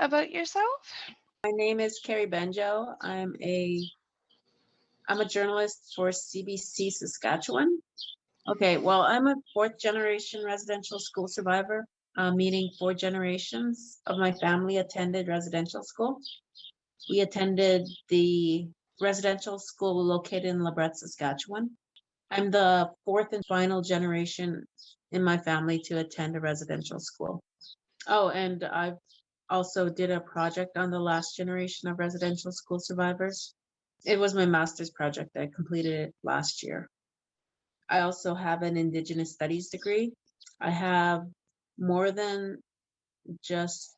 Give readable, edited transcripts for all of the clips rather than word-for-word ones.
about yourself? My name is Kerry Benjoe. I'm a journalist for CBC Saskatchewan. Okay, well, I'm a fourth generation residential school survivor, meaning four generations of my family attended residential school. We attended the residential school located in LeBret, Saskatchewan. I'm the fourth and final generation in my family to attend a residential school. Oh, and I've also did a project on the last generation of residential school survivors. It was my master's project. I completed it last year. I also have an Indigenous Studies degree. I have more than just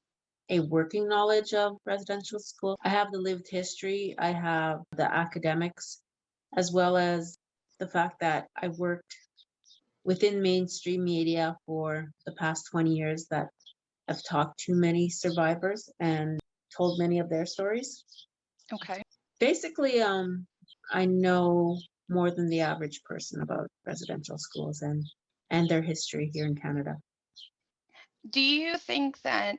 a working knowledge of residential school. I have the lived history, I have the academics, as well as the fact that I worked within mainstream media for the past 20 years that I've talked to many survivors and told many of their stories. Okay. Basically, I know more than the average person about residential schools and their history here in Canada. Do you think that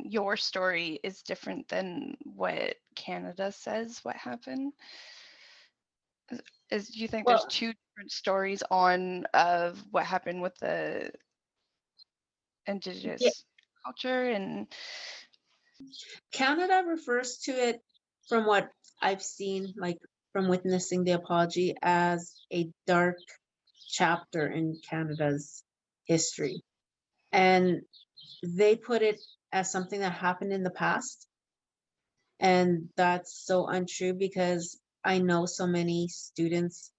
your story is different than what Canada says what happened? Do you think there's Well, two different stories on of what happened with the yeah, Indigenous culture? And Canada refers to it, from what I've seen, like from witnessing the apology, as a dark chapter in Canada's history. And they put it as something that happened in the past. And that's so untrue because I know so many students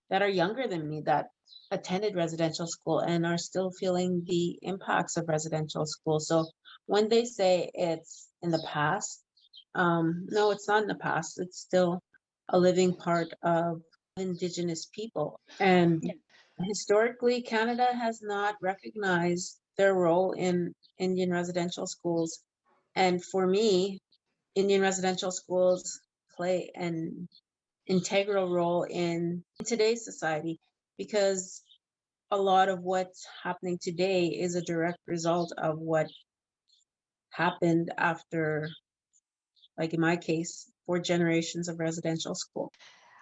that are younger than me that attended residential school and are still feeling the impacts of residential school. So when they say it's in the past, no, it's not in the past. It's still a living part of Indigenous people. And yeah. historically, Canada has not recognized their role in Indian residential schools. And for me, Indian residential schools play an integral role in today's society because a lot of what's happening today is a direct result of what happened after, like in my case, four generations of residential school.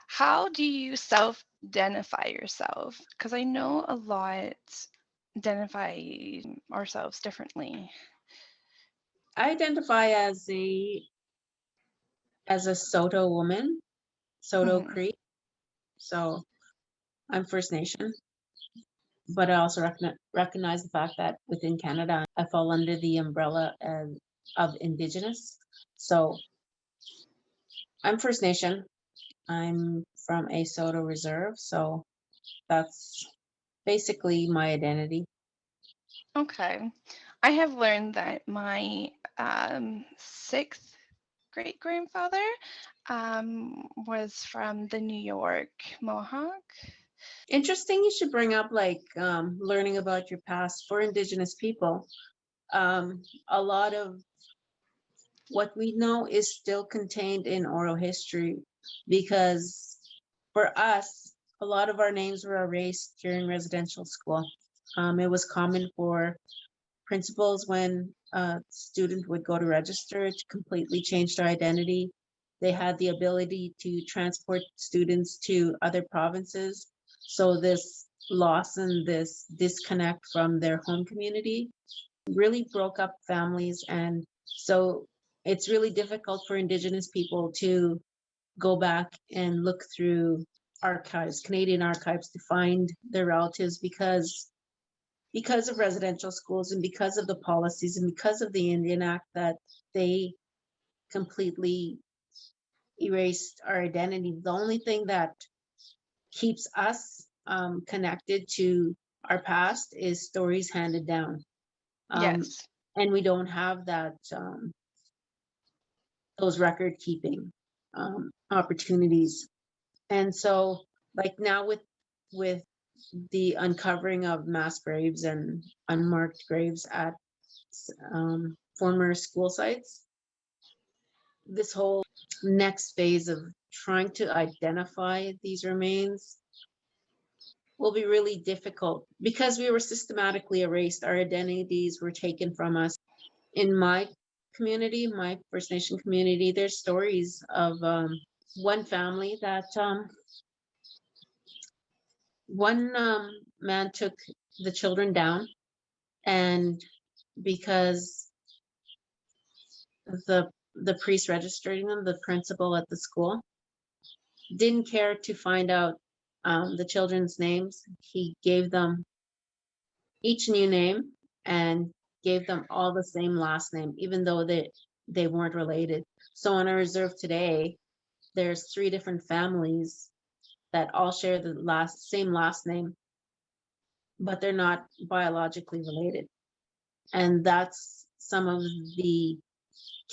How do you self-identify yourself? Because I know a lot identify ourselves differently. I identify as a Soto woman, Soto Mhm. Cree. So I'm First Nation, but I also recognize the fact that within Canada, I fall under the umbrella of Indigenous. So I'm First Nation. I'm from a Soto reserve, so that's basically my identity. Okay. I have learned that my sixth great grandfather was from the New York Mohawk. Interesting you should bring up like learning about your past for Indigenous people. A lot of what we know is still contained in oral history because for us, a lot of our names were erased during residential school. It was common for principals when a student would go to register to completely change their identity. They had the ability to transport students to other provinces. So this loss and this disconnect from their home community really broke up families. And so it's really difficult for Indigenous people to go back and look through archives, Canadian archives, to find their relatives because of residential schools and because of the policies and because of the Indian Act that they completely erased our identity. The only thing that keeps us connected to our past is stories handed down. Yes. And we don't have that those record keeping opportunities. And so like now with the uncovering of mass graves and unmarked graves at former school sites, this whole next phase of trying to identify these remains will be really difficult because we were systematically erased. Our identities were taken from us. In my community, my First Nation community, there's stories of one family that one man took the children down, and because the priest registering them, the principal at the school, didn't care to find out the children's names. He gave them each new name and gave them all the same last name, even though they weren't related. So on a reserve today, there's 3 different families that all share the same last name, but they're not biologically related. And that's some of the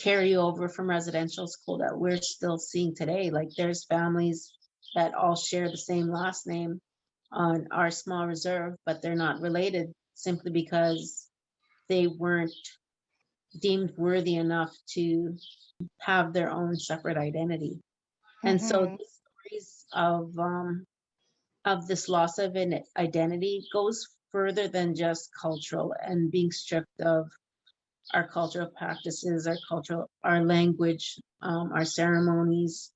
carryover from residential school that we're still seeing today. Like there's families that all share the same last name on our small reserve, but they're not related simply because they weren't deemed worthy enough to have their own separate identity. And so Mm-hmm. the stories of this loss of an identity goes further than just cultural and being stripped of our cultural practices, our language, our ceremonies.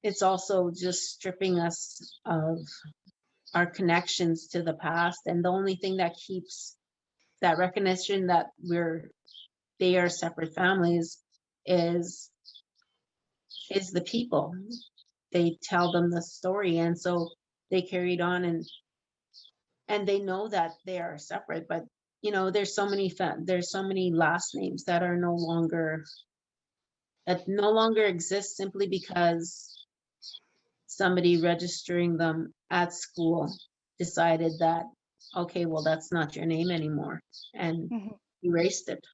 It's also just stripping us of our connections to the past. And the only thing that keeps that recognition that they are separate families is the people. They tell them the story, and so they carried on, and they know that they are separate. But there's so many last names that are no longer exist simply because somebody registering them at school decided that, okay, well, that's not your name anymore, and Mm-hmm. erased it.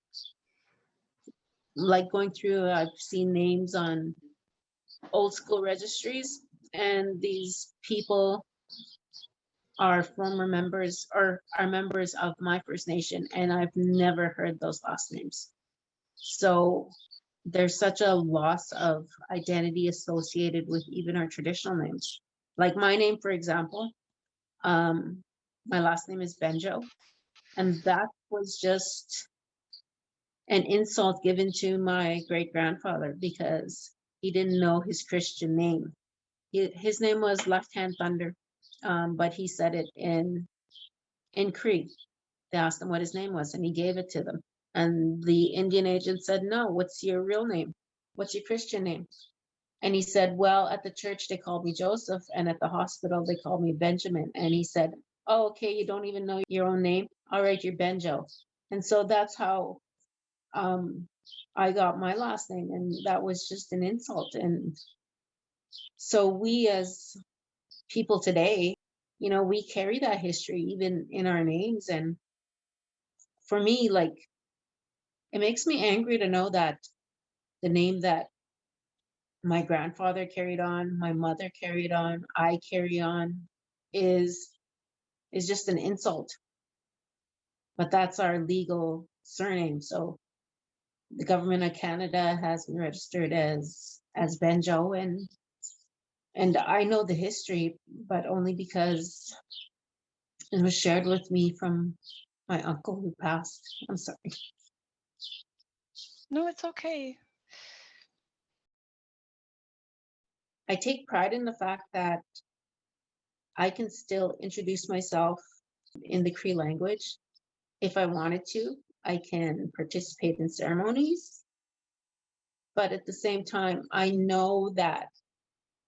Like going through, I've seen names on old school registries, and these people are former members or are members of my First Nation, and I've never heard those last names. So there's such a loss of identity associated with even our traditional names. Like my name, for example, my last name is Benjoe, and that was just an insult given to my great grandfather because he didn't know his Christian name. His name was Left Hand Thunder, but he said it in Cree. They asked him what his name was, and he gave it to them. And the Indian agent said, "No, what's your real name? What's your Christian name?" And he said, "Well, at the church they called me Joseph, and at the hospital they called me Benjamin." And he said, "Oh, okay, you don't even know your own name? All right, you're Benjoe." And so that's how I got my last name, and that was just an insult. And so we as people today, we carry that history even in our names. And for me, like, it makes me angry to know that the name that my grandfather carried on, my mother carried on, I carry on, is just an insult. But that's our legal surname. So the government of Canada has me registered as Benjoe, and I know the history, but only because it was shared with me from my uncle who passed. I'm sorry. No, it's okay. I take pride in the fact that I can still introduce myself in the Cree language. If I wanted to, I can participate in ceremonies. But at the same time, I know that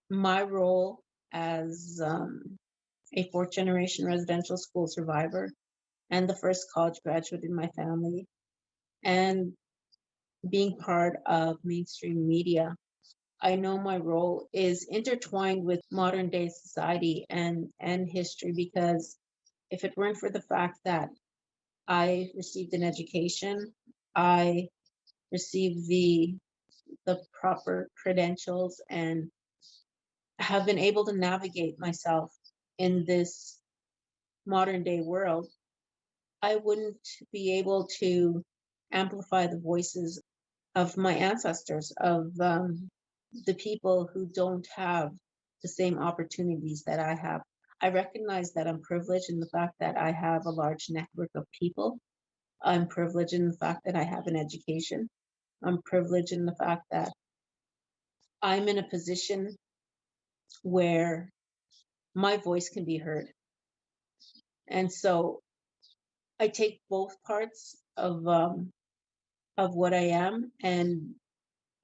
my role as a 4th-generation residential school survivor and the first college graduate in my family, and being part of mainstream media, I know my role is intertwined with modern day society and history, because if it weren't for the fact that I received an education, I received the proper credentials, and have been able to navigate myself in this modern day world, I wouldn't be able to amplify the voices of my ancestors, of the people who don't have the same opportunities that I have. I recognize that I'm privileged in the fact that I have a large network of people I'm privileged in the fact that I have an education. I'm privileged in the fact that I'm in a position where my voice can be heard. And so I take both parts of what I am, and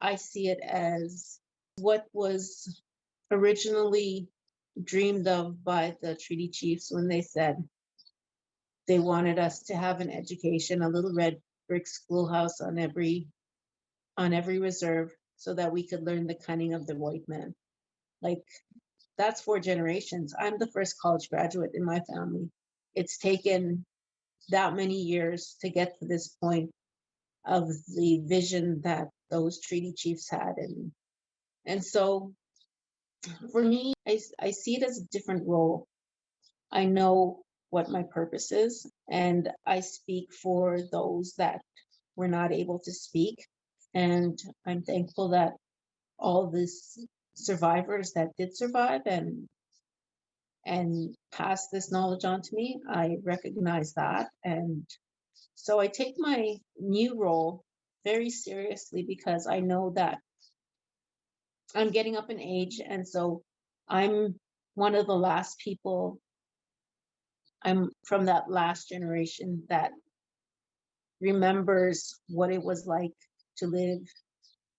I see it as what was originally dreamed of by the treaty chiefs when they said they wanted us to have an education, a little red brick schoolhouse on every reserve, so that we could learn the cunning of the white man. Like, that's 4 generations. I'm the first college graduate in my family. It's taken that many years to get to this point of the vision that those treaty chiefs had. And so for me, I see it as a different role. I know what my purpose is, and I speak for those that were not able to speak. And I'm thankful that all these survivors that did survive and pass this knowledge on to me, I recognize that. And so I take my new role very seriously, because I know that I'm getting up in age. And so I'm one of the last people, I'm from that last generation that remembers what it was like to live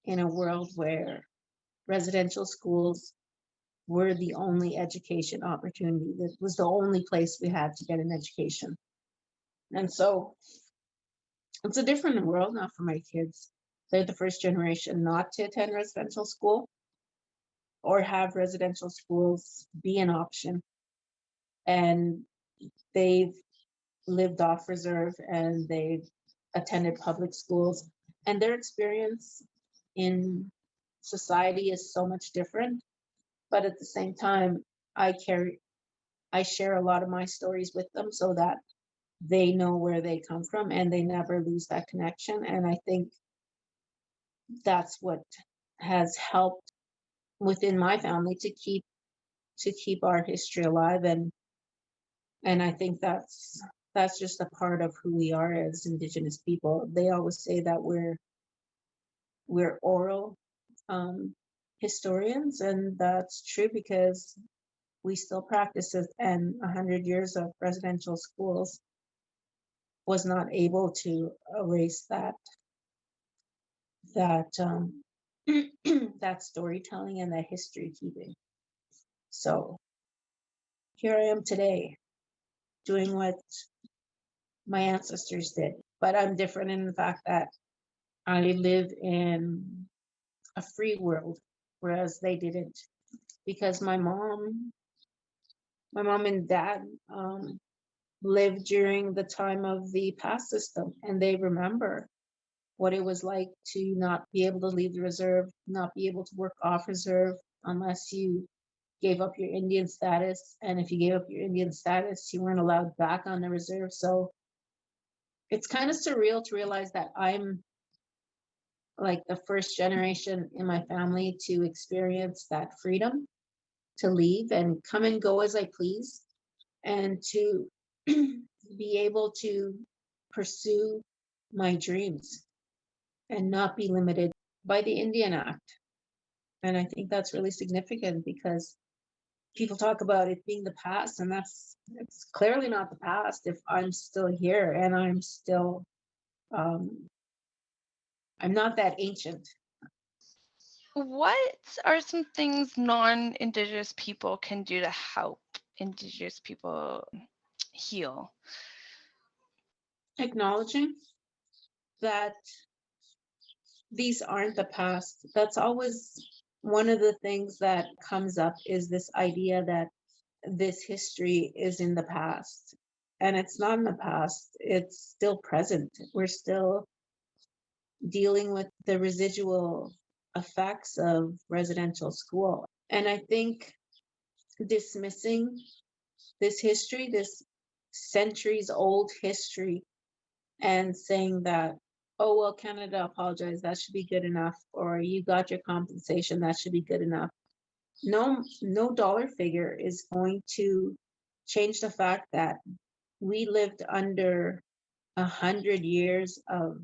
in a world where residential schools were the only education opportunity. That was the only place we had to get an education. And so it's a different world now for my kids. They're the first generation not to attend residential school or have residential schools be an option. And they've lived off reserve and they've attended public schools. And their experience in society is so much different. But at the same time, I share a lot of my stories with them so that they know where they come from and they never lose that connection. And I think that's what has helped within my family to keep our history alive. And I think that's just a part of who we are as Indigenous people. They always say that we're oral historians, and that's true because we still practice it, and 100 years of residential schools was not able to erase that that storytelling and that history keeping. So here I am today doing what my ancestors did, but I'm different in the fact that I live in a free world, whereas they didn't, because my mom and dad lived during the time of the pass system, and they remember what it was like to not be able to leave the reserve, not be able to work off reserve unless you gave up your Indian status. And if you gave up your Indian status, you weren't allowed back on the reserve. So it's kind of surreal to realize that I'm like the first generation in my family to experience that freedom to leave and come and go as I please, and to be able to pursue my dreams and not be limited by the Indian Act. And I think that's really significant because people talk about it being the past, and it's clearly not the past if I'm still here and um, I'm not that ancient. What are some things non-indigenous people can do to help indigenous people heal? Acknowledging that these aren't the past. That's always one of the things that comes up, is this idea that this history is in the past. And it's not in the past, it's still present. We're still dealing with the residual effects of residential school. And I think dismissing this history, this centuries old history, and saying that, oh, well, Canada apologized, that should be good enough, or you got your compensation, that should be good enough. No dollar figure is going to change the fact that we lived under 100 years of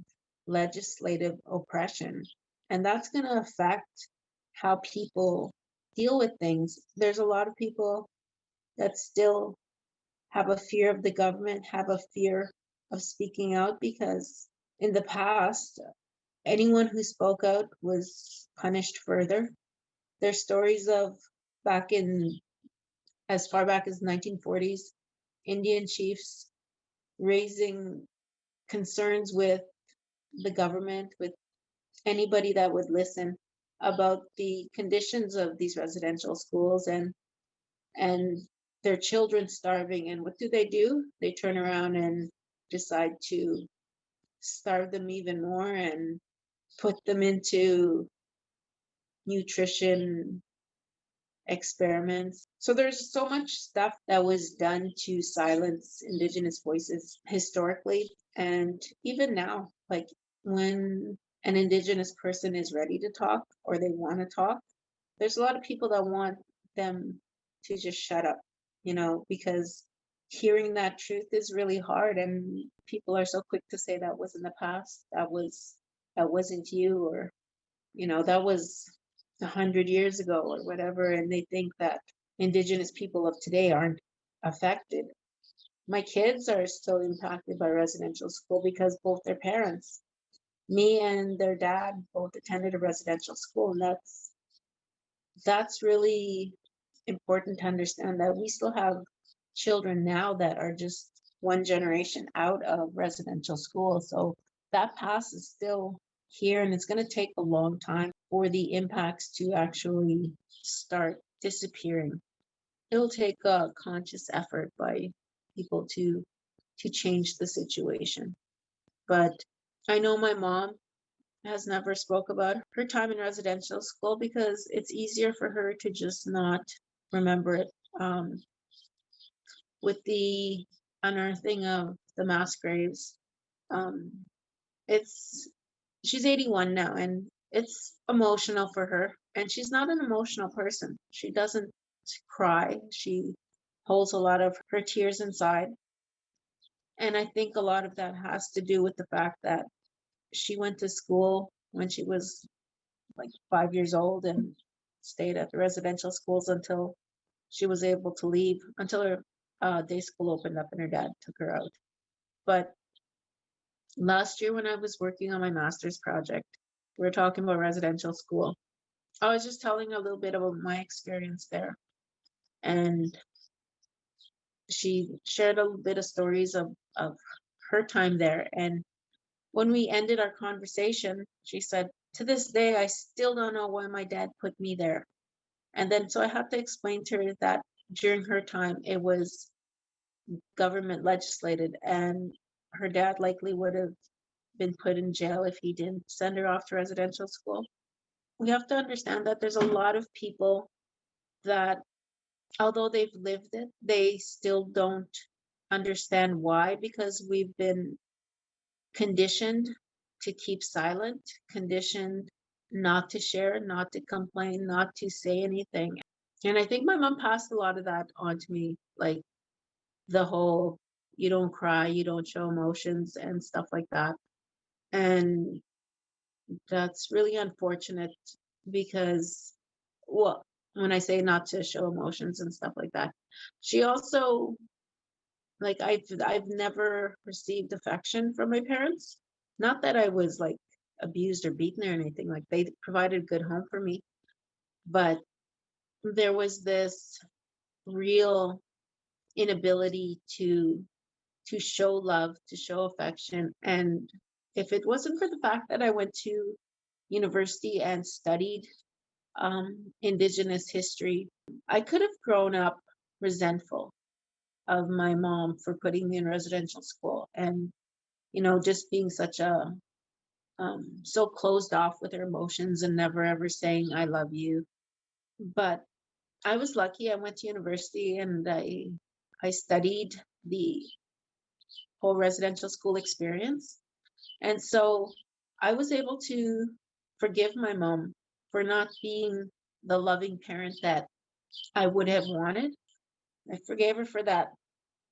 legislative oppression. And that's going to affect how people deal with things. There's a lot of people that still have a fear of the government, have a fear of speaking out, because in the past, anyone who spoke out was punished further. There's stories of back in as far back as 1940s, Indian chiefs raising concerns with the government, with anybody that would listen, about the conditions of these residential schools and their children starving. And what do? They turn around and decide to starve them even more and put them into nutrition experiments. So there's so much stuff that was done to silence Indigenous voices historically and even now. Like when an Indigenous person is ready to talk or they want to talk, there's a lot of people that want them to just shut up, because hearing that truth is really hard, and people are so quick to say that was in the past, that wasn't you, or that was 100 years ago or whatever, and they think that Indigenous people of today aren't affected. My kids are still impacted by residential school because both their parents, me and their dad, both attended a residential school, and that's really important to understand that we still have children now that are just one generation out of residential school. So that past is still here, and it's going to take a long time for the impacts to actually start disappearing. It'll take a conscious effort by people to change the situation. But I know my mom has never spoke about her time in residential school because it's easier for her to just not remember it. With the unearthing of the mass graves, um, it's she's 81 now, and it's emotional for her. And she's not an emotional person. She doesn't cry. She holds a lot of her tears inside. And I think a lot of that has to do with the fact that she went to school when she was like 5 years old and stayed at the residential schools until she was able to leave, until her day school opened up and her dad took her out. But last year, when I was working on my master's project, we were talking about residential school. I was just telling a little bit about my experience there. And she shared a little bit of stories of her time there. And when we ended our conversation, she said, "To this day, I still don't know why my dad put me there." And then so I had to explain to her that during her time, it was government legislated, and her dad likely would have been put in jail if he didn't send her off to residential school. We have to understand that there's a lot of people that, although they've lived it, they still don't understand why, because we've been conditioned to keep silent, conditioned not to share, not to complain, not to say anything. And I think my mom passed a lot of that on to me, like the whole you don't cry, you don't show emotions and stuff like that. And that's really unfortunate because, well, when I say not to show emotions and stuff like that, she also, like, I've never received affection from my parents. Not that I was like abused or beaten or anything, like they provided a good home for me, but there was this real inability to show love, to show affection. And if it wasn't for the fact that I went to university and studied Indigenous history, I could have grown up resentful of my mom for putting me in residential school and, just being such a, so closed off with her emotions and never ever saying, "I love you." But I was lucky. I went to university and I studied the whole residential school experience. And so I was able to forgive my mom for not being the loving parent that I would have wanted. I forgave her for that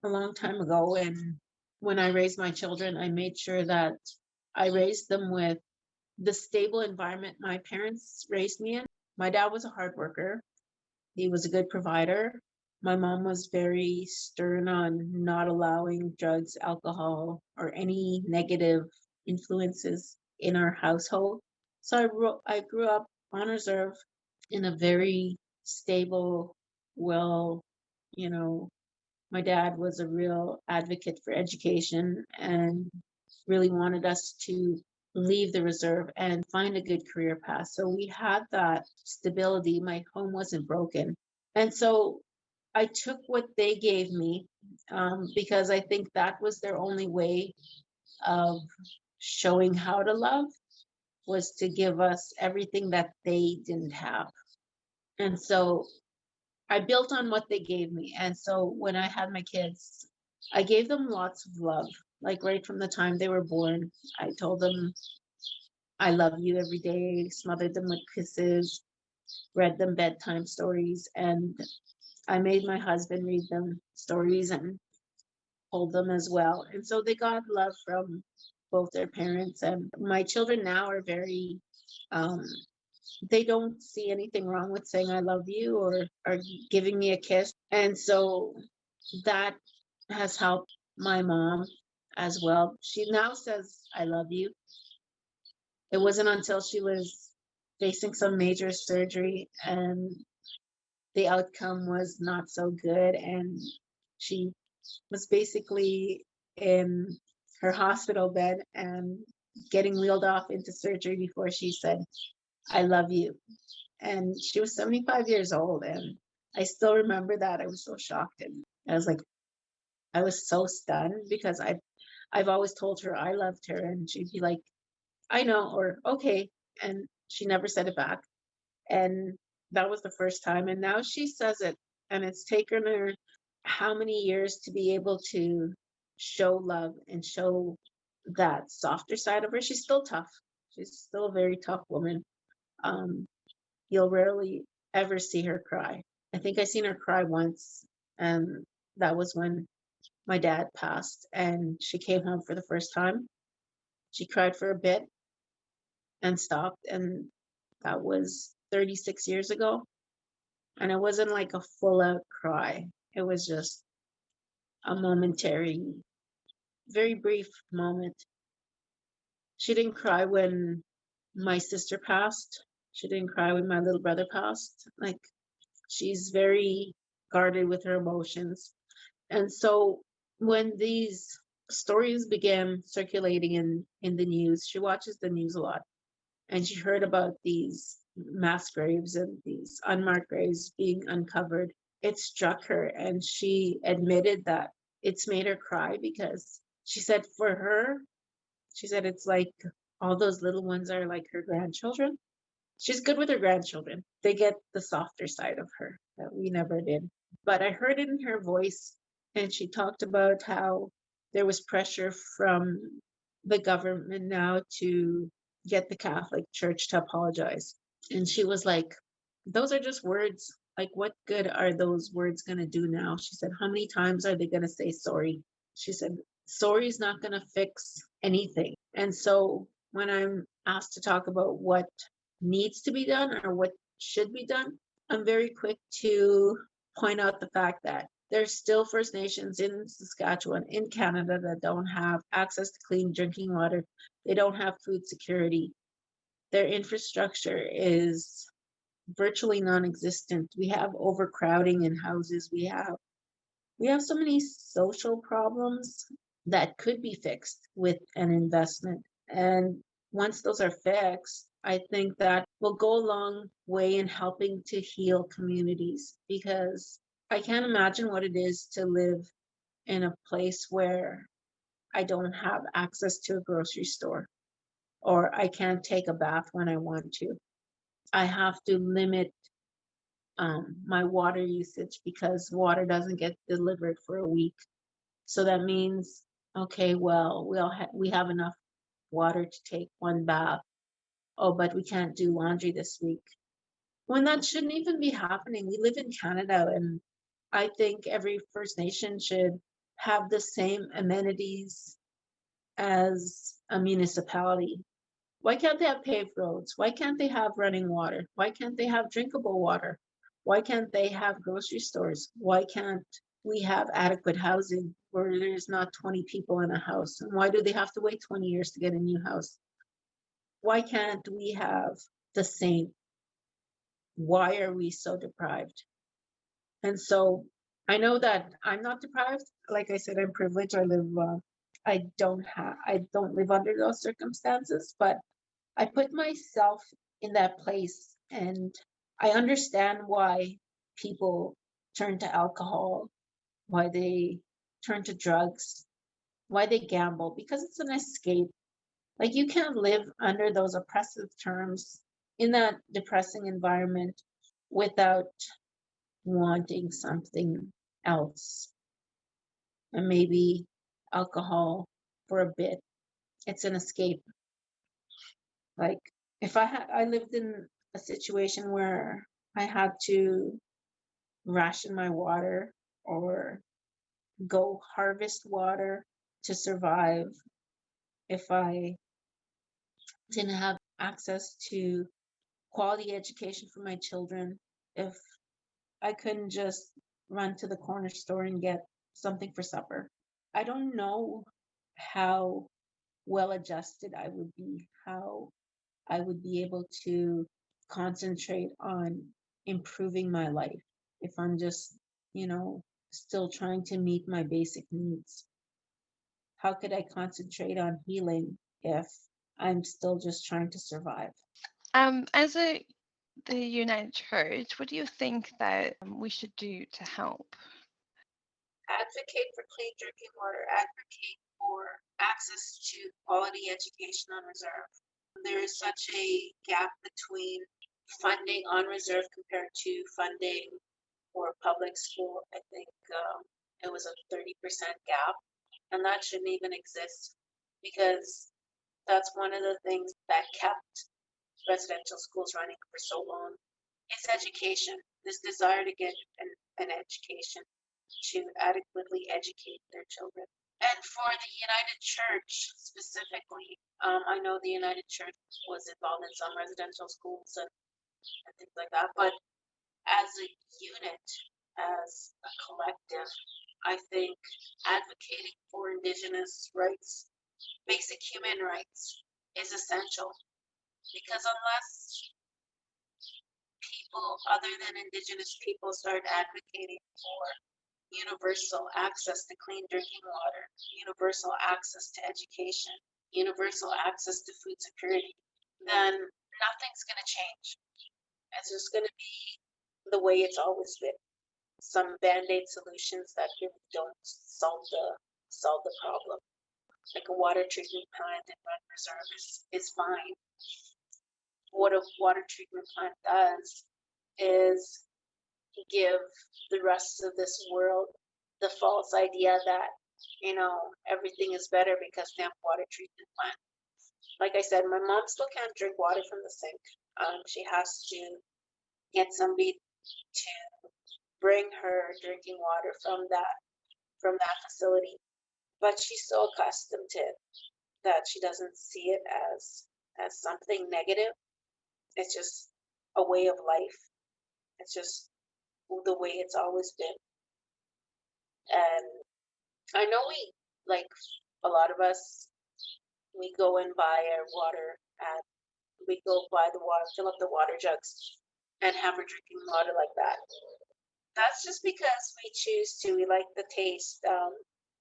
a long time ago. And when I raised my children, I made sure that I raised them with the stable environment my parents raised me in. My dad was a hard worker. He was a good provider. My mom was very stern on not allowing drugs, alcohol, or any negative influences in our household. So I grew up on reserve in a very stable, well, you know, my dad was a real advocate for education and really wanted us to leave the reserve and find a good career path. So we had that stability. My home wasn't broken. And so I took what they gave me because I think that was their only way of showing how to love, was to give us everything that they didn't have. And so I built on what they gave me. And so when I had my kids, I gave them lots of love. Like right from the time they were born, I told them I love you every day, smothered them with kisses, read them bedtime stories, and I made my husband read them stories and hold them as well. And so they got love from both their parents. And my children now are very, um, they don't see anything wrong with saying I love you or giving me a kiss. And so that has helped my mom as well. She now says I love you. It wasn't until she was facing some major surgery and the outcome was not so good, and she was basically in her hospital bed and getting wheeled off into surgery before she said I love you. And she was 75 years old, and I still remember that. I was so shocked, and I was like, I was so stunned because I've always told her I loved her, and she'd be like, I know, or okay, and she never said it back. And that was the first time, and now she says it, and it's taken her how many years to be able to show love and show that softer side of her. She's still tough. She's still a very tough woman. Um, you'll rarely ever see her cry. I think I seen her cry once, and that was when my dad passed, and she came home for the first time. She cried for a bit and stopped, and that was 36 years ago. And it wasn't like a full out cry. It was just a momentary, very brief moment. She didn't cry when my sister passed. She didn't cry when my little brother passed. Like, she's very guarded with her emotions. And so when these stories began circulating in the news, she watches the news a lot, and she heard about these mass graves and these unmarked graves being uncovered. It struck her, and she admitted that it's made her cry because she said for her, she said it's like all those little ones are like her grandchildren. She's good with her grandchildren. They get the softer side of her that we never did. But I heard it in her voice, and she talked about how there was pressure from the government now to get the Catholic Church to apologize. And she was like, those are just words. Like, what good are those words going to do now? She said, how many times are they going to say sorry? She said, sorry is not going to fix anything. And so when I'm asked to talk about what needs to be done or what should be done, I'm very quick to point out the fact that there's still First Nations in Saskatchewan, in Canada, that don't have access to clean drinking water. They don't have food security. Their infrastructure is virtually non-existent. We have overcrowding in houses. We have so many social problems that could be fixed with an investment. And once those are fixed, I think that will go a long way in helping to heal communities, because I can't imagine what it is to live in a place where I don't have access to a grocery store, or I can't take a bath when I want to. I have to limit my water usage because water doesn't get delivered for a week. So that means, okay, well, we have enough water to take one bath. Oh, but we can't do laundry this week. When that shouldn't even be happening. We live in Canada, and I think every First Nation should have the same amenities as a municipality? Why can't they have paved roads? Why can't they have running water? Why can't they have drinkable water? Why can't they have grocery stores? Why can't we have adequate housing where there's not 20 people in a house? And why do they have to wait 20 years to get a new house? Why can't we have the same? Why are we so deprived? And so I know that I'm not deprived. Like I said, I'm privileged. I don't live under those circumstances, but I put myself in that place, and I understand why people turn to alcohol, why they turn to drugs, why they gamble, because it's an escape. Like, you can't live under those oppressive terms in that depressing environment without wanting something else. And maybe alcohol for a bit. It's an escape. Like, if I lived in a situation where I had to ration my water or go harvest water to survive, if I didn't have access to quality education for my children, if I couldn't just run to the corner store and get something for supper, I don't know how well adjusted I would be, how I would be able to concentrate on improving my life if I'm just, still trying to meet my basic needs. How could I concentrate on healing if I'm still just trying to survive? As the United Church, what do you think that we should do to help? Advocate for clean drinking water, advocate for access to quality education on reserve. There is such a gap between funding on reserve compared to funding for public school. I think it was a 30% gap, and that shouldn't even exist, because that's one of the things that kept residential schools running for so long. It's education, this desire to get an education, to adequately educate their children. And for the United Church specifically, I know the United Church was involved in some residential schools and things like that, but as a unit, as a collective, I think advocating for Indigenous rights, basic human rights, is essential, because unless people other than Indigenous people start advocating for universal access to clean drinking water, universal access to education, universal access to food security, then nothing's going to change. It's just going to be the way it's always been. Some band-aid solutions that really don't solve the problem. Like a water treatment plant in Red Reserve is fine. What a water treatment plant does is give the rest of this world the false idea that, everything is better because they have water treatment plant. Like I said, my mom still can't drink water from the sink. She has to get somebody to bring her drinking water from that facility. But she's so accustomed to it that she doesn't see it as something negative. It's just a way of life. It's just the way it's always been. And I know like a lot of us, we go and buy our water at, we go buy the water, fill up the water jugs and have our drinking water like that. That's just because we choose to, we like the taste.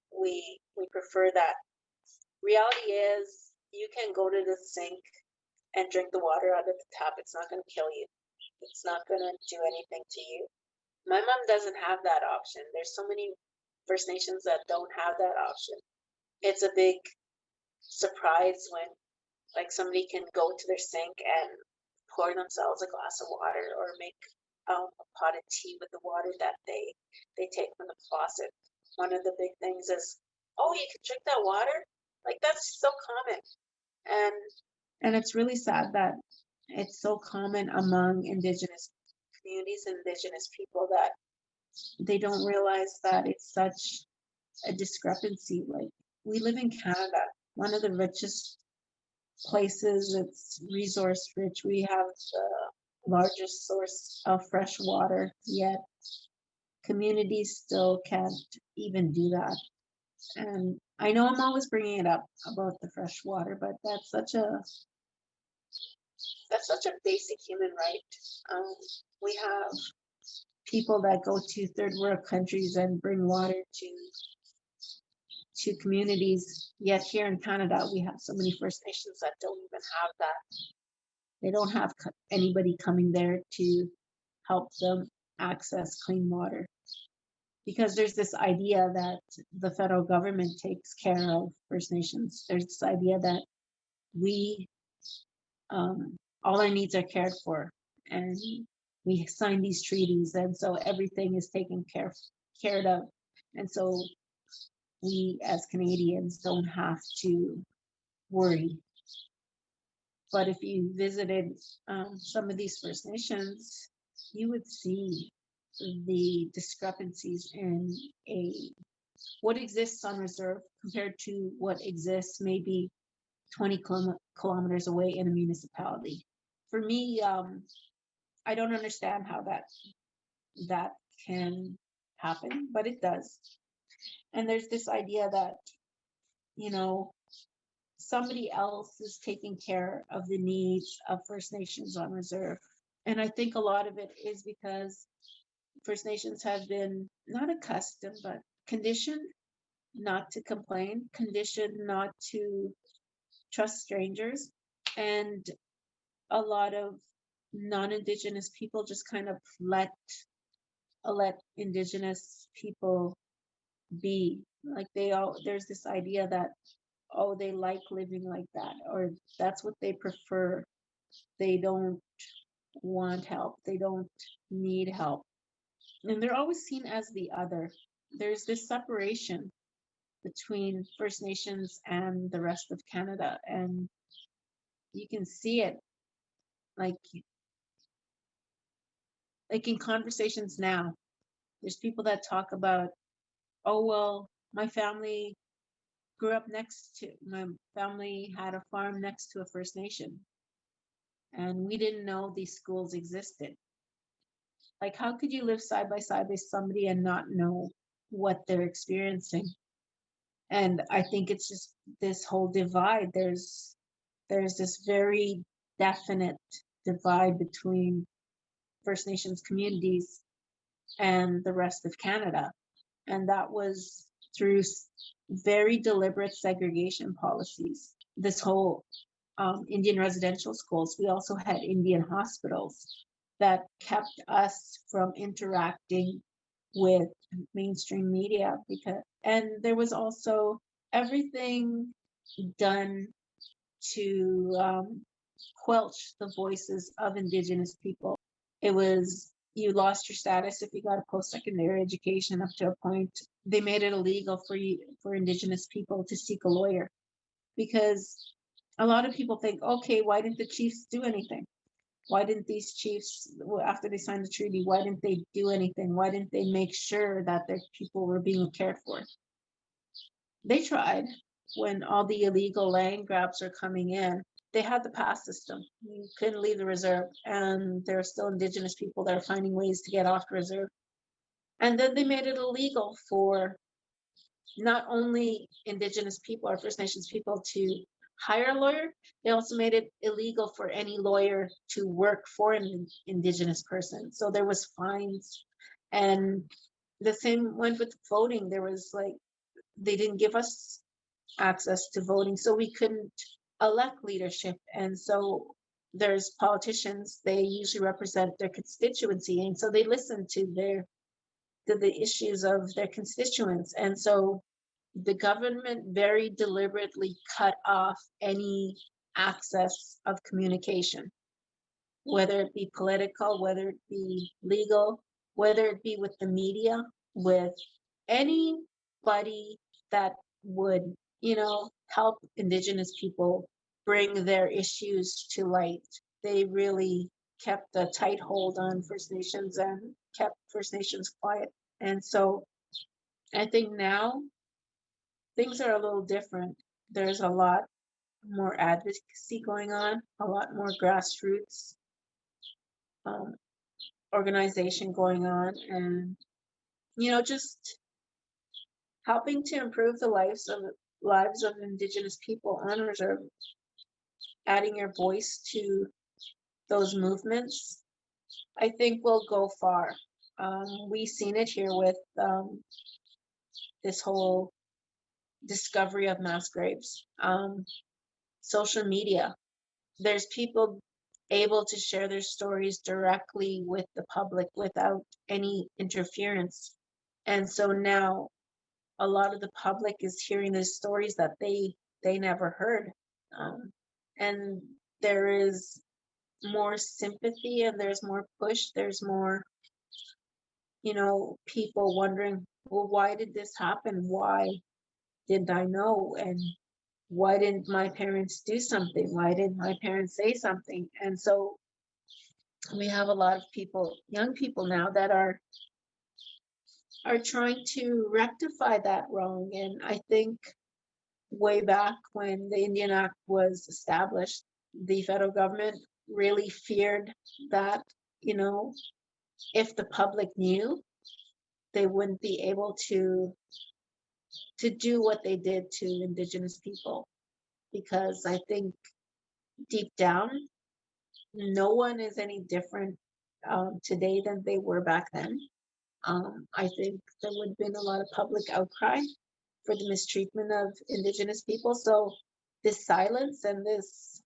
We prefer that. Reality is, you can go to the sink and drink the water out of the tap. It's not going to kill you. It's not going to do anything to you. My mom doesn't have that option. There's so many First Nations that don't have that option. It's a big surprise when, like, somebody can go to their sink and pour themselves a glass of water, or make a pot of tea with the water that they take from the faucet. One of the big things is, oh, you can drink that water? Like, that's so common. And it's really sad that it's so common among Indigenous communities, Indigenous people, that they don't realize that it's such a discrepancy. Like, we live in Canada, one of the richest places. It's resource rich. We have the largest source of fresh water, yet communities still can't even do that. And I know I'm always bringing it up about the fresh water, but that's such a basic human right. We have people that go to third world countries and bring water to communities. Yet here in Canada, we have so many First Nations that don't even have that. They don't have anybody coming there to help them access clean water. Because there's this idea that the federal government takes care of First Nations. There's this idea that we, all our needs are cared for, and we sign these treaties, and so everything is taken cared of, and so we as Canadians don't have to worry. But if you visited some of these First Nations, you would see the discrepancies in what exists on reserve compared to what exists maybe 20 kilometers away in a municipality. For me, I don't understand how that can happen, but it does. And there's this idea that, you know, somebody else is taking care of the needs of First Nations on reserve. And I think a lot of it is because First Nations have been not accustomed, but conditioned not to complain, conditioned not to trust strangers. And a lot of non-indigenous people just kind of let indigenous people be. Like, there's this idea that, oh, they like living like that, or that's what they prefer. They don't want help, they don't need help, and they're always seen as the other. There's this separation between First Nations and the rest of Canada, and you can see it like in conversations now. There's people that talk about, oh, well, my family had a farm next to a First Nation, and we didn't know these schools existed. Like, how could you live side by side with somebody and not know what they're experiencing? And I think it's just this whole divide. There's this very definite divide between First Nations communities and the rest of Canada. And that was through very deliberate segregation policies. This whole Indian residential schools, we also had Indian hospitals that kept us from interacting with mainstream media, and there was also everything done to quelch the voices of Indigenous people. It was, you lost your status if you got a post-secondary education up to a point. They made it illegal for Indigenous people to seek a lawyer, because a lot of people think, okay, why didn't the chiefs do anything? Why didn't these chiefs, after they signed the treaty, why didn't they do anything? Why didn't they make sure that their people were being cared for? They tried. When all the illegal land grabs are coming in, they had the pass system. You couldn't leave the reserve, and there are still Indigenous people that are finding ways to get off the reserve. And then they made it illegal for not only Indigenous people or First Nations people to hire a lawyer, they also made it illegal for any lawyer to work for an Indigenous person. So there was fines. And the same went with voting. There was they didn't give us access to voting, so we couldn't elect leadership. And so there's politicians, they usually represent their constituency, and so they listen to the issues of their constituents. And so the government very deliberately cut off any access of communication, whether it be political, whether it be legal, whether it be with the media, with anybody that would, help Indigenous people bring their issues to light. They really kept a tight hold on First Nations and kept First Nations quiet. And so I think now things are a little different. There's a lot more advocacy going on, a lot more grassroots um, organization going on, and just helping to improve the lives of Indigenous people on reserve, adding your voice to those movements, I think will go far. We've seen it here with this whole discovery of mass graves. Social media, there's people able to share their stories directly with the public without any interference. And so now a lot of the public is hearing these stories that they never heard. And there is more sympathy, and there's more push, there's more people wondering, well, why did this happen? Why didn't I know? And why didn't my parents do something? Why didn't my parents say something? And so we have a lot of people, young people now, that are trying to rectify that wrong. And I think way back when the Indian Act was established, the federal government really feared that, if the public knew, they wouldn't be able to do what they did to Indigenous people. Because I think deep down, no one is any different today than they were back then. I think there would have been a lot of public outcry for the mistreatment of Indigenous people. So this silence and this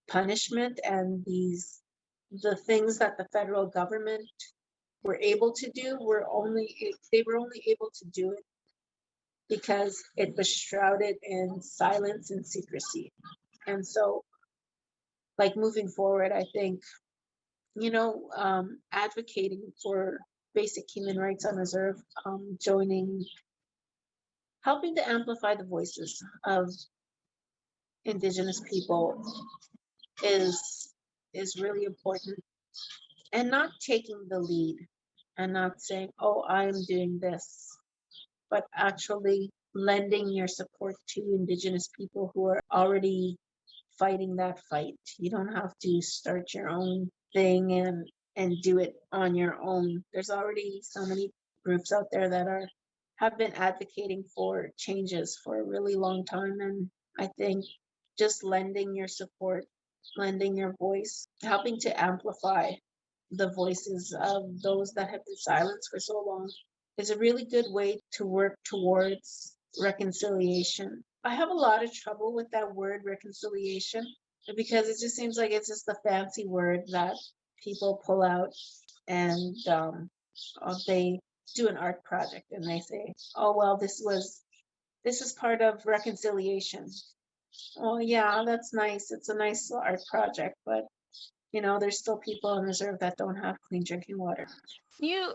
punishment and the things that the federal government were able to do they were only able to do it because it was shrouded in silence and secrecy. And so, like, moving forward, I think advocating for basic human rights on reserve, joining, helping to amplify the voices of Indigenous people is really important, and not taking the lead and not saying, oh, I'm doing this, but actually lending your support to Indigenous people who are already fighting that fight. You don't have to start your own thing and do it on your own. There's already so many groups out there that have been advocating for changes for a really long time. And I think just lending your support, lending your voice, helping to amplify the voices of those that have been silenced for so long is a really good way to work towards reconciliation. I have a lot of trouble with that word reconciliation because it just seems like it's just a fancy word that people pull out, and they do an art project and they say, oh, well, this is part of reconciliation. Oh yeah, that's nice. It's a nice art project, but there's still people on reserve that don't have clean drinking water. You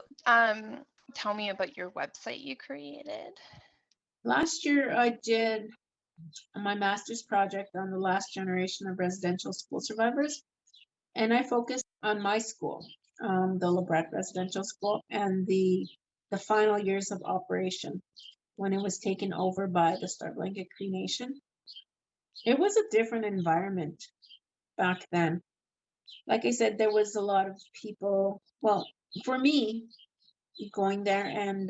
tell me about your website you created. Last year, I did my master's project on the last generation of residential school survivors, and I focused on my school, the LeBret Residential School, and the final years of operation when it was taken over by the Star Blanket Cree Nation. It was a different environment back then. Like I said, there was a lot of people. Well, for me, going there and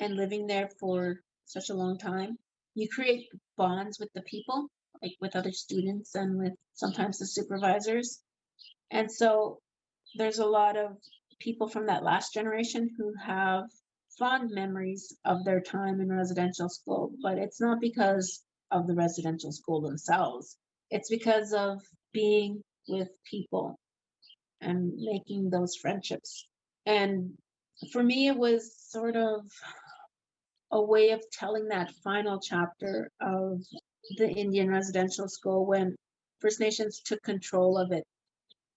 living there for such a long time, you create bonds with the people, like with other students and with sometimes the supervisors. And so there's a lot of people from that last generation who have fond memories of their time in residential school, but it's not because of the residential school themselves. It's because of being with people and making those friendships. And for me, it was sort of a way of telling that final chapter of the Indian residential school when First Nations took control of it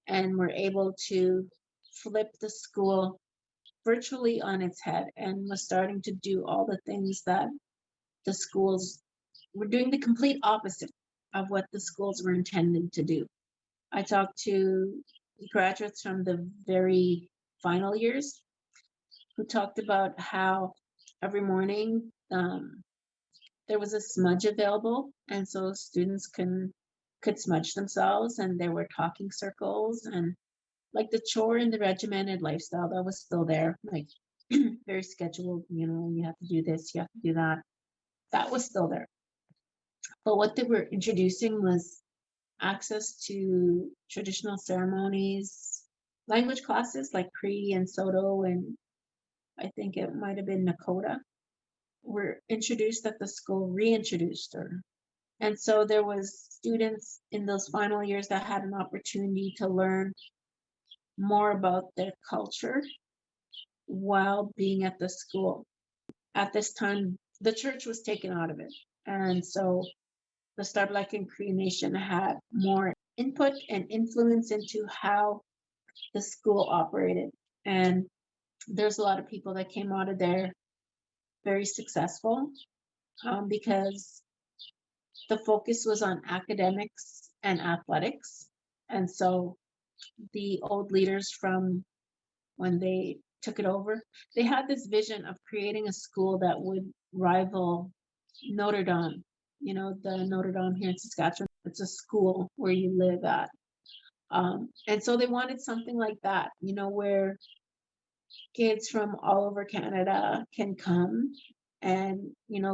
and were able to flip the school virtually on its head and was starting to do all the things that the schools were doing, the complete opposite of what the schools were intended to do. I talked to graduates from the very final years who talked about how every morning there was a smudge available, and so students could smudge themselves, and there were talking circles, and like the chore and the regimented lifestyle that was still there, like very scheduled, you have to do this, you have to do that. That was still there. But what they were introducing was access to traditional ceremonies, language classes like Cree and Soto, and I think it might have been Nakota, were introduced at the school, reintroduced her. And so there was students in those final years that had an opportunity to learn more about their culture while being at the school. At this time, the church was taken out of it. And so the Star Black and Cree Nation had more input and influence into how the school operated. And there's a lot of people that came out of there very successful because the focus was on academics and athletics. And so the old leaders from when they took it over, they had this vision of creating a school that would rival Notre Dame. The Notre Dame here in Saskatchewan, it's a school where you live at. And so they wanted something like that, where kids from all over Canada can come and,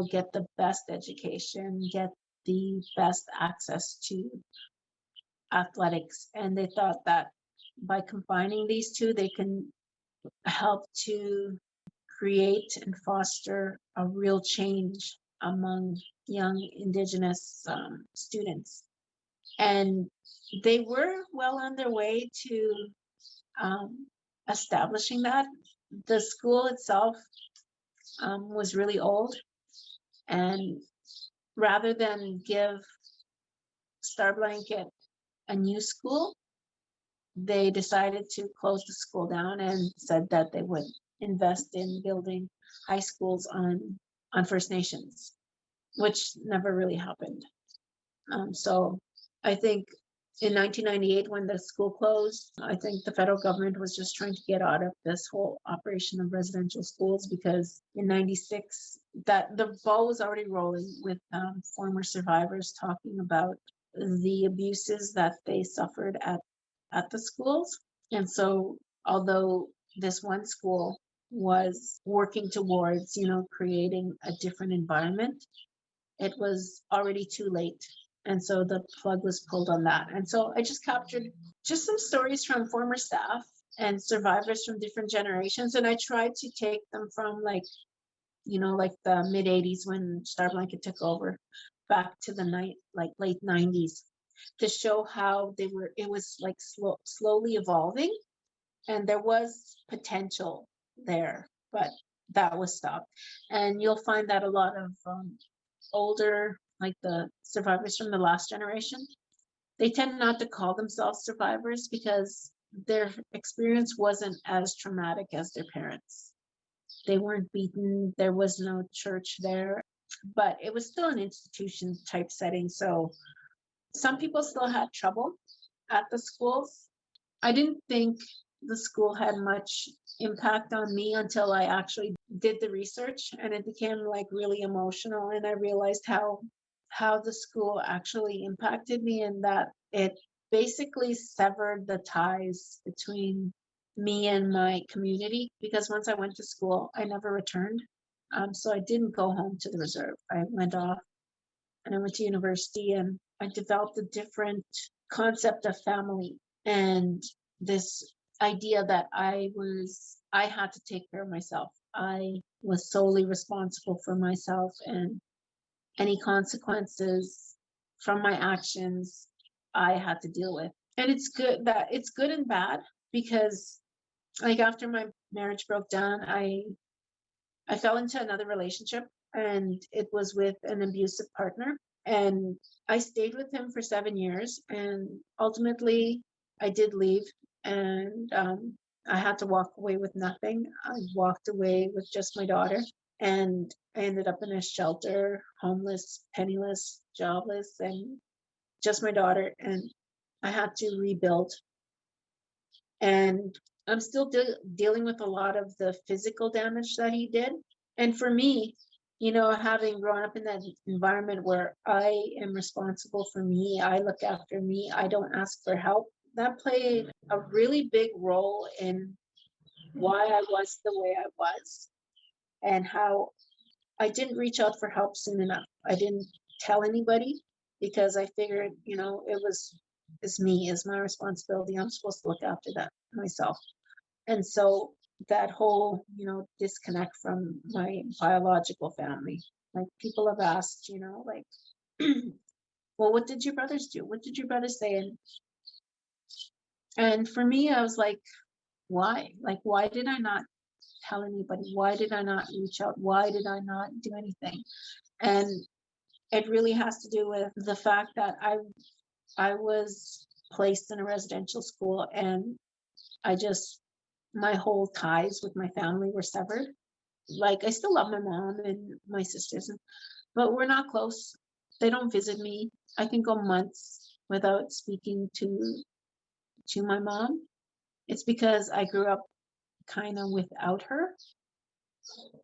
get the best education, get the best access to athletics. And they thought that by combining these two, they can help to create and foster a real change among young Indigenous students. And they were well on their way to establishing that. The school itself was really old, and rather than give Star Blanket a new school, they decided to close the school down and said that they would invest in building high schools on First Nations, which never really happened. So I think in 1998, when the school closed, I think the federal government was just trying to get out of this whole operation of residential schools, because in 96, that the ball was already rolling with former survivors talking about the abuses that they suffered at the schools. And so although this one school was working towards, creating a different environment, it was already too late. And so the plug was pulled on that. And so I just captured just some stories from former staff and survivors from different generations. And I tried to take them from like the mid 80s when Star Blanket took over, back to the late 90s, to show how it was like slowly evolving, and there was potential there, but that was stopped. And you'll find that a lot of older, like the survivors from the last generation, they tend not to call themselves survivors because their experience wasn't as traumatic as their parents. They weren't beaten, there was no church there, but it was still an institution type setting. So some people still had trouble at the schools. I didn't think the school had much impact on me until I actually did the research, and it became like really emotional, and I realized how the school actually impacted me, and that it basically severed the ties between me and my community, because once I went to school, I never returned. So I didn't go home to the reserve. I went off and I went to university, and I developed a different concept of family, and this idea that I had to take care of myself. I was solely responsible for myself, and any consequences from my actions I had to deal with. And it's good and bad, because like after my marriage broke down, I fell into another relationship, and it was with an abusive partner. And I stayed with him for 7 years, and ultimately I did leave, and I had to walk away with nothing. I walked away with just my daughter, and I ended up in a shelter, homeless, penniless, jobless, and just my daughter. And I had to rebuild. And I'm still dealing with a lot of the physical damage that he did. And for me, having grown up in that environment where I am responsible for me, I look after me, I don't ask for help, that played a really big role in why I was the way I was, and how I didn't reach out for help soon enough. I didn't tell anybody because I figured, it's me, it's my responsibility. I'm supposed to look after that myself. And so that whole, disconnect from my biological family, like people have asked, like, well, what did your brothers do? What did your brothers say? And for me, I was like, why? Like, why did I not tell anybody? Why did I not reach out? Why did I not do anything? And it really has to do with the fact that I was placed in a residential school, and I just, my whole ties with my family were severed. Like, I still love my mom and my sisters, but we're not close. They don't visit me. I can go months without speaking to my mom. It's because I grew up kind of without her,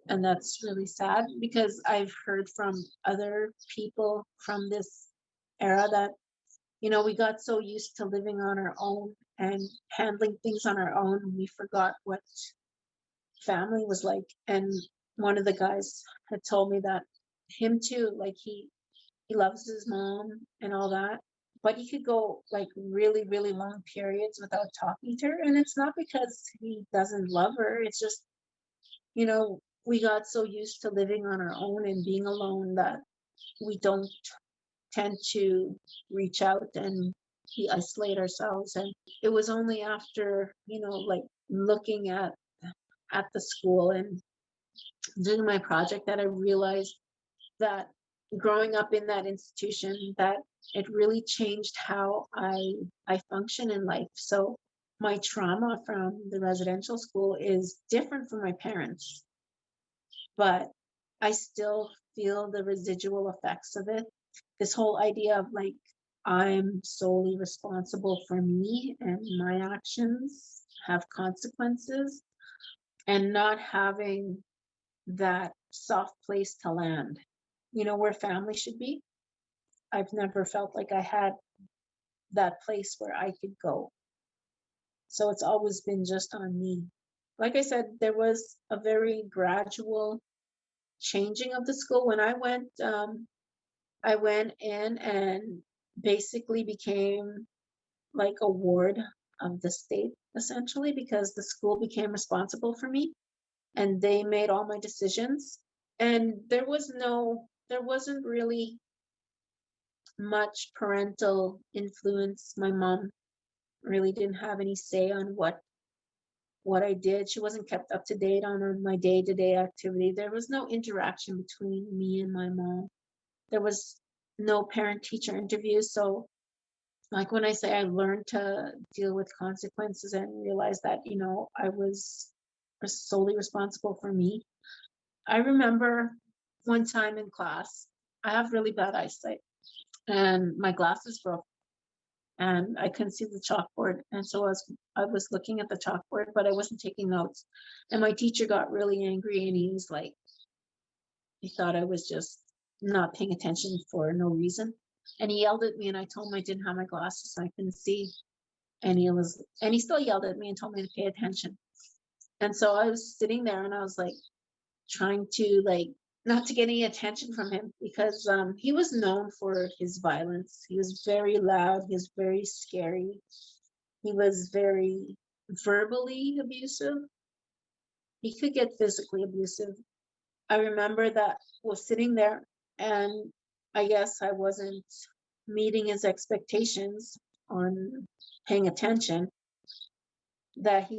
and that's really sad, because I've heard from other people from this era that, we got so used to living on our own and handling things on our own, we forgot what family was like. And one of the guys had told me that him too, like, he loves his mom and all that, but he could go like really, really long periods without talking to her. And it's not because he doesn't love her, it's just, we got so used to living on our own and being alone that we don't tend to reach out, and we isolate ourselves. And it was only after, like, looking at the school and doing my project that I realized that growing up in that institution, that it really changed how I function in life. So my trauma from the residential school is different from my parents, but I still feel the residual effects of it. This whole idea of, like, I'm solely responsible for me and my actions have consequences, and not having that soft place to land, where family should be. I've never felt like I had that place where I could go. So it's always been just on me. Like I said, there was a very gradual changing of the school. When I went in and basically became like a ward of the state, essentially, because the school became responsible for me and they made all my decisions. And there wasn't really much parental influence. My mom really didn't have any say on what I did. She wasn't kept up to date on my day-to-day activity. There was no interaction between me and my mom. There was no parent-teacher interviews. So, like, when I say I learned to deal with consequences and realize that, I was solely responsible for me. I remember one time in class, I have really bad eyesight, and my glasses broke and I couldn't see the chalkboard. And so I was looking at the chalkboard, but I wasn't taking notes. And my teacher got really angry, and he thought I was just not paying attention for no reason. And he yelled at me, and I told him I didn't have my glasses and I couldn't see. And he still yelled at me and told me to pay attention. And so I was sitting there and I was like trying to, like, not to get any attention from him, because he was known for his violence. He was very loud, he was very scary, he was very verbally abusive. He could get physically abusive. I remember that was sitting there, and I guess I wasn't meeting his expectations on paying attention, that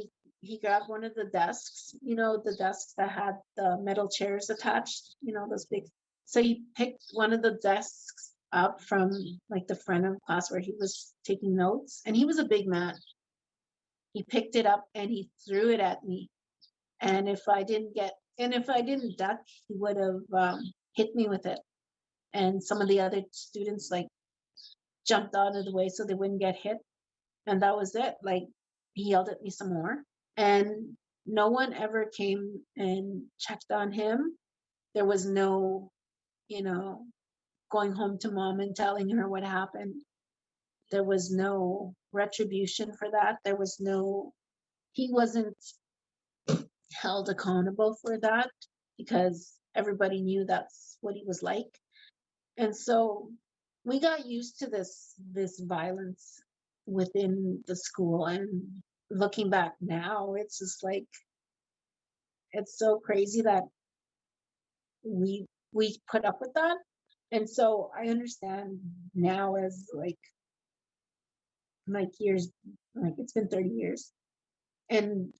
he grabbed one of the desks, the desks that had the metal chairs attached, those big. So he picked one of the desks up from, like, the front of class where he was taking notes, and he was a big man. He picked it up and he threw it at me. And if I didn't duck, he would have hit me with it. And some of the other students, like, jumped out of the way so they wouldn't get hit. And that was it. Like, he yelled at me some more. And no one ever came and checked on him. There was no, you know, going home to mom and telling her what happened. There was no retribution for that. There was no, he wasn't held accountable for that because everybody knew that's what he was like. And so we got used to this violence within the school. And looking back now, it's just like, it's so crazy that we put up with that. And so I understand now, as like years, like it's been 30 years, and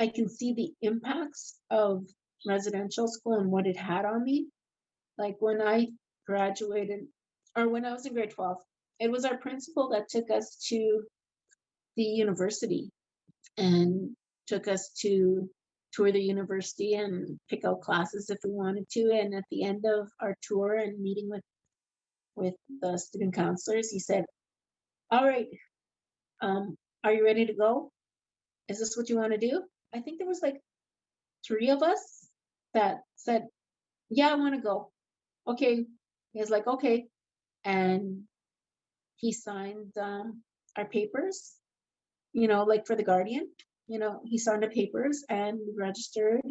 I can see the impacts of residential school and what it had on me. Like when I graduated, or when I was in grade 12, it was our principal that took us to the university and took us to tour the university and pick out classes if we wanted to. And at the end of our tour and meeting with the student counselors, he said, "All right, are you ready to go? Is this what you want to do?" I think there was like three of us that said, "Yeah, I want to go." Okay. He was like, "Okay." And he signed our papers, like for the guardian. He signed the papers and we registered,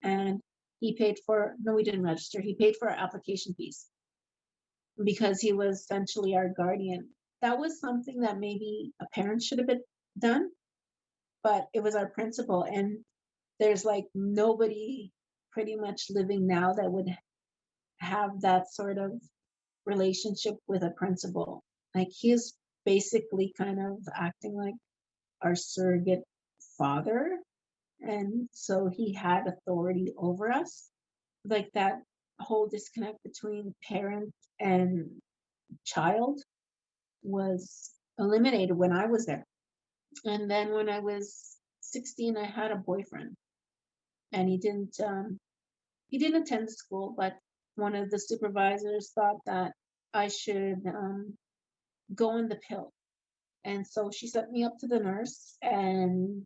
and he paid for, no, we didn't register. He paid for our application fees because he was essentially our guardian. That was something that maybe a parent should have been done, but it was our principal. And there's like nobody pretty much living now that would have that sort of relationship with a principal. Like he's basically kind of acting like our surrogate father. And so he had authority over us. Like that whole disconnect between parent and child was eliminated when I was there. And then when I was 16, I had a boyfriend, and he didn't attend school, but one of the supervisors thought that I should go on the pill. And so she sent me up to the nurse, and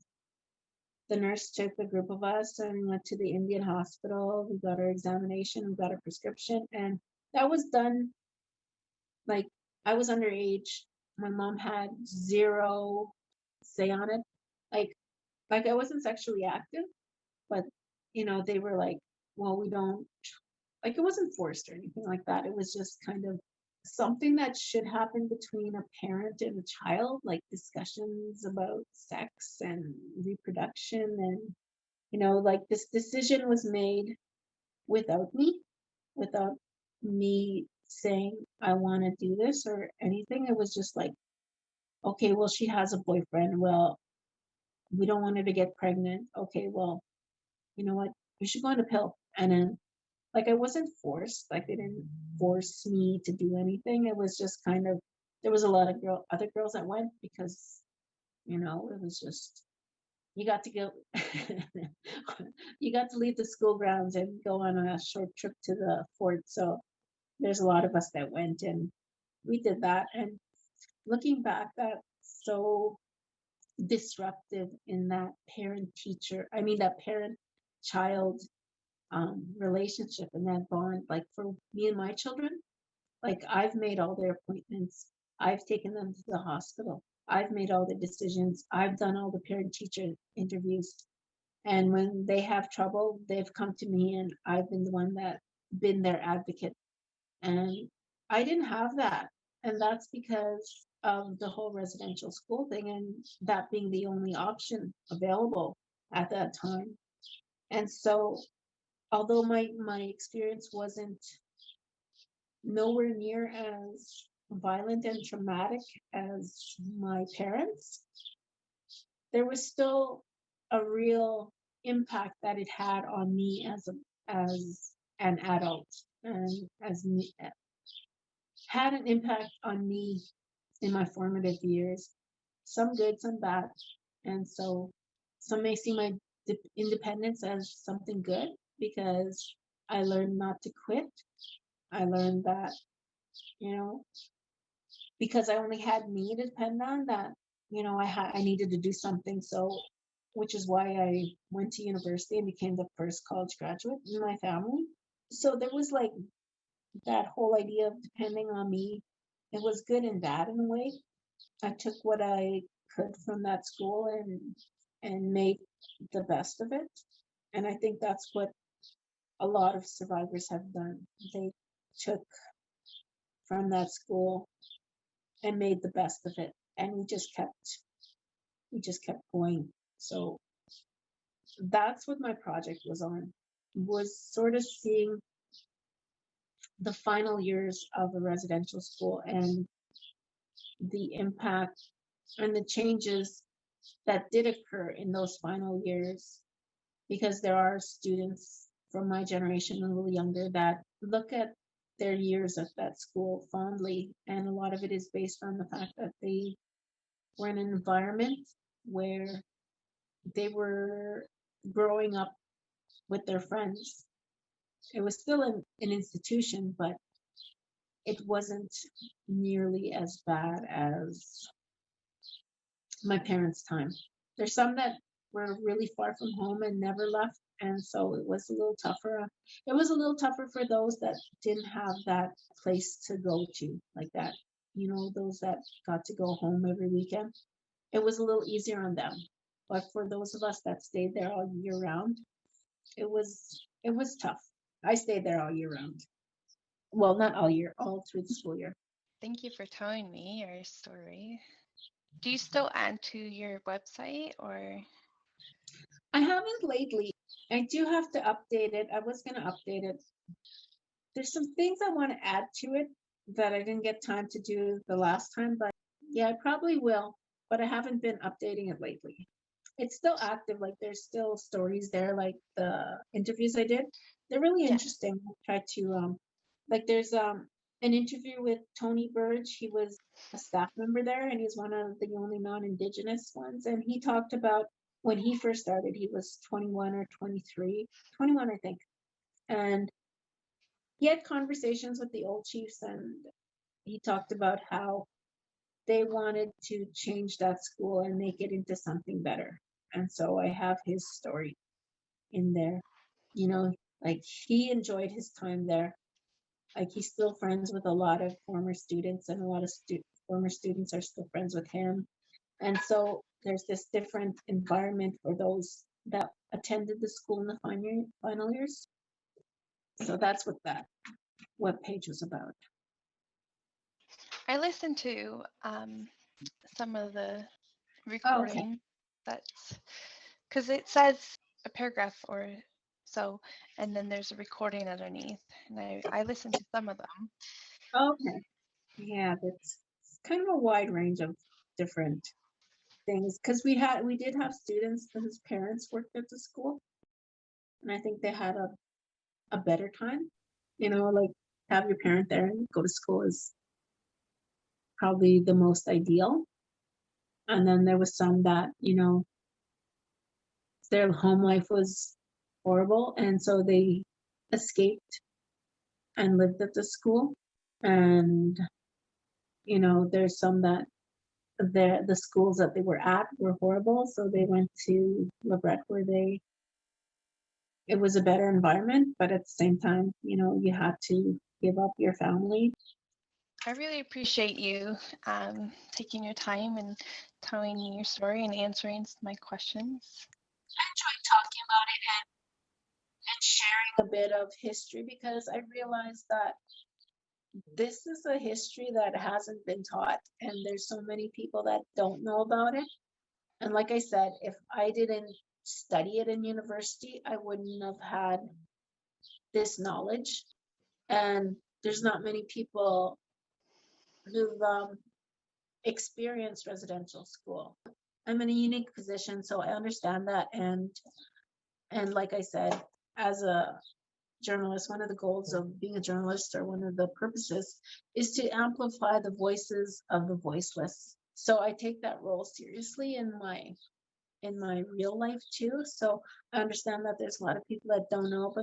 the nurse took a group of us and went to the Indian hospital. We got our examination, we got our prescription, and that was done. Like, I was underage. My mom had zero say on it. Like, like I wasn't sexually active, but they were like, well, we don't, like, it wasn't forced or anything like that. It was just kind of something that should happen between a parent and a child, like discussions about sex and reproduction. And like, this decision was made without me saying I want to do this or anything. It was just like, okay, well, she has a boyfriend. Well, we don't want her to get pregnant. Okay, well, you know what? You should go on a pill. And then, like, I wasn't forced. Like, they didn't force me to do anything. It was just kind of, there was a lot of other girls that went because, it was just, you got to go, you got to leave the school grounds and go on a short trip to the fort. So there's a lot of us that went, and we did that. And looking back, that's so disruptive in that that parent child relationship and that bond. Like for me and my children, like I've made all their appointments, I've taken them to the hospital, I've made all the decisions, I've done all the parent teacher interviews. And when they have trouble, they've come to me, and I've been the one that been their advocate. And I didn't have that. And that's because of the whole residential school thing and that being the only option available at that time. And so, although my experience wasn't nowhere near as violent and traumatic as my parents, there was still a real impact that it had on me as an adult, and as me, had an impact on me in my formative years, some good, some bad. And so some may see my independence as something good because I learned not to quit. I learned that, you know, because I only had me to depend on, that, I needed to do something. So, which is why I went to university and became the first college graduate in my family. So there was like that whole idea of depending on me. It was good and bad in a way. I took what I could from that school and made the best of it. And I think that's what a lot of survivors have done. They took from that school and made the best of it. And we just kept going. So that's what my project was on, was sort of seeing the final years of a residential school and the impact and the changes that did occur in those final years, because there are students from my generation and a little younger that look at their years at that school fondly, and a lot of it is based on the fact that they were in an environment where they were growing up with their friends. It was still an institution, but it wasn't nearly as bad as my parents' time. There's some that were really far from home and never left, and so it was a little tougher. It was a little tougher for those that didn't have that place to go to, like that, those that got to go home every weekend. It was a little easier on them. But for those of us that stayed there all year round, it was tough. I stayed there all year round. Well, not all year, all through the school year. Thank you for telling me your story. Do you still add to your website or? I haven't lately. I do have to update it. I was going to update it. There's some things I want to add to it that I didn't get time to do the last time, but yeah, I probably will, but I haven't been updating it lately. It's still active, like there's still stories there, like the interviews I did. They're really Yeah. interesting. I try to like there's an interview with Tony Burge. He was a staff member there and he's one of the only non-indigenous ones. And he talked about when he first started, he was 21 or 23, 21, I think. And he had conversations with the old chiefs and he talked about how they wanted to change that school and make it into something better. And so I have his story in there. You know, like he enjoyed his time there. Like he's still friends with a lot of former students, and a lot of former students are still friends with him. And so there's this different environment for those that attended the school in the final years. So that's what that webpage was about. I listened to some of the Oh, okay. recording that's because it says a paragraph or so, and then there's a recording underneath. And I listened to some of them. Okay. Yeah, that's kind of a wide range of different things, because we did have students whose parents worked at the school, and I think they had a better time. Like have your parent there and go to school is probably the most ideal. And then there was some that, their home life was horrible, and so they escaped and lived at the school. And there's some that the schools that they were at were horrible, so they went to Lebret, where it was a better environment, but at the same time, you had to give up your family. I really appreciate you taking your time and telling me your story and answering my questions. I enjoyed talking about it and sharing a bit of history, because I realized that this is a history that hasn't been taught, and there's so many people that don't know about it. And like I said, if I didn't study it in university, I wouldn't have had this knowledge. And there's not many people who've experienced residential school. I'm in a unique position, so I understand that. And like I said, as a journalist, one of the goals of being a journalist, or one of the purposes, is to amplify the voices of the voiceless. So I take that role seriously in my real life too. So I understand that there's a lot of people that don't know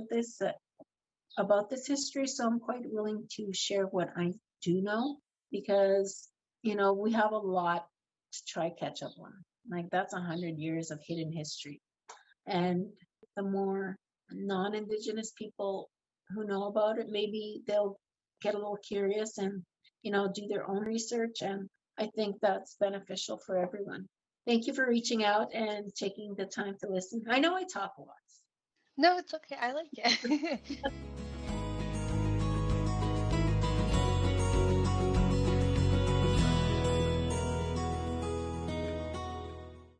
about this history. So I'm quite willing to share what I do know, because we have a lot to try catch up on. Like that's 100 years of hidden history, and the more non-indigenous people who know about it, maybe they'll get a little curious and, do their own research. And I think that's beneficial for everyone. Thank you for reaching out and taking the time to listen. I know I talk a lot. No, it's okay. I like it.